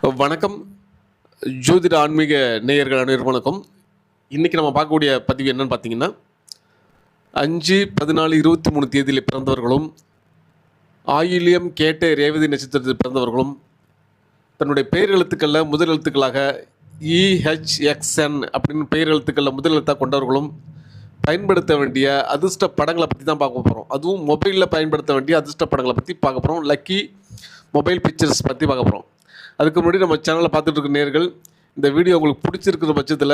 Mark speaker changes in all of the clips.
Speaker 1: வணக்கம். ஜோதிட ஆன்மீக நேயர்கள் அனைவருக்கும் வணக்கம். இன்றைக்கி நம்ம பார்க்கக்கூடிய பதிவு என்னென்னு பார்த்தீங்கன்னா, 5/14/23 தேதியில் பிறந்தவர்களும், ஆயில்யம் கேட்டை ரேவதி நட்சத்திரத்தில் பிறந்தவர்களும், தன்னுடைய பெயர் எழுத்துக்களில் முதல் எழுத்துக்களாக EHXN அப்படின்னு பெயர் எழுத்துக்களில் முதல் எழுத்தாக கொண்டவர்களும் பயன்படுத்த வேண்டிய அதிர்ஷ்ட படங்களை பற்றி தான் பார்க்க போகிறோம். அதுவும் மொபைலில் பயன்படுத்த வேண்டிய அதிர்ஷ்ட படங்களை பற்றி பார்க்க போகிறோம். லக்கி மொபைல் பிக்சர்ஸ் பற்றி பார்க்க போகிறோம். அதுக்கு முன்னாடி நம்ம சேனலை பார்த்துட்டு இருக்க நேயர்கள், இந்த வீடியோ உங்களுக்கு பிடிச்சிருக்கிற பட்சத்தில்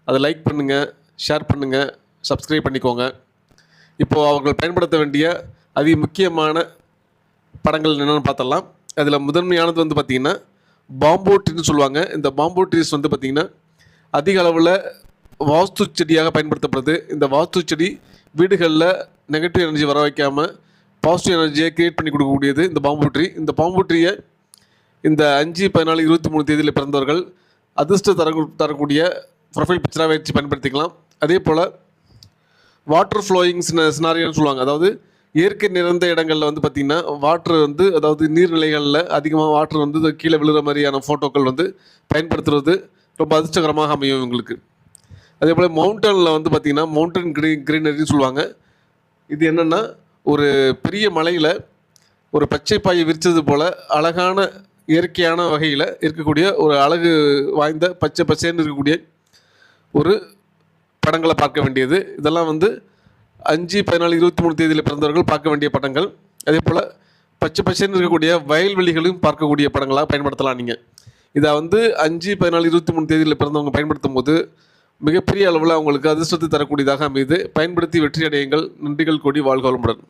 Speaker 1: அதை லைக் பண்ணுங்கள், ஷேர் பண்ணுங்கள், சப்ஸ்கிரைப் பண்ணிக்கோங்க. இப்போது அவர்கள் பயன்படுத்த வேண்டிய அதி முக்கியமான படங்கள் என்னென்னு பார்த்தலாம். அதில் முதன்மையானது வந்து பார்த்திங்கன்னா பாம்போ ட்ரீன்னு சொல்லுவாங்க. இந்த பாம்போ ட்ரீஸ் வந்து பார்த்திங்கன்னா அதிக அளவில் வாஸ்து செடியாக பயன்படுத்தப்படுது. இந்த வாஸ்து செடி வீடுகளில் நெகட்டிவ் எனர்ஜி வர வைக்காமல் பாசிட்டிவ் எனர்ஜியை க்ரியேட் பண்ணி கொடுக்கக்கூடியது இந்த பாம்போ ட்ரீ. இந்த பாம்போ ட்ரீயை இந்த 5/14/23 தேதியில் பிறந்தவர்கள் அதிர்ஷ்டம் தரக்கூடிய ப்ரொஃபைல் பிக்சராக வச்சு பயன்படுத்திக்கலாம். அதே போல் வாட்டர் ஃப்ளோயிங் சினாரியோன்னு சொல்லுவாங்க. அதாவது இயற்கை நிறைந்த இடங்களில் வந்து பார்த்திங்கன்னா வாட்டர் வந்து, அதாவது நீர்நிலைகளில் அதிகமாக வாட்டர் வந்து கீழே விழுகிற மாதிரியான ஃபோட்டோக்கள் வந்து பயன்படுத்துறது ரொம்ப அதிர்ஷ்டகரமாக அமையும் இவங்களுக்கு. அதே போல் மவுண்டனில் வந்து பார்த்திங்கன்னா மவுண்டன் க்ரீனரின்னு சொல்லுவாங்க. இது என்னென்னா, ஒரு பெரிய மலையில் ஒரு பச்சை பாயை விரித்தது போல் அழகான இயற்கையான வகையில் இருக்கக்கூடிய ஒரு அழகு வாய்ந்த பச்சை பச்சைன்னு இருக்கக்கூடிய ஒரு படங்களை பார்க்க வேண்டியது. இதெல்லாம் வந்து 5/14/23 தேதியில் பிறந்தவர்கள் பார்க்க வேண்டிய படங்கள். அதே போல் பச்சை பச்சைன்னு இருக்கக்கூடிய வயல்வெளிகளையும் பார்க்கக்கூடிய படங்களாக பயன்படுத்தலாம். நீங்கள் இதை வந்து 5/14/23 தேதியில் பிறந்தவங்க பயன்படுத்தும் போது மிகப்பெரிய அளவில் அவங்களுக்கு அதிர்ஷ்டத்தை தரக்கூடியதாக அமைது. பயன்படுத்தி வெற்றி அடையுங்கள். நன்றிகள் கூடி வாழ்க வளமுடன்.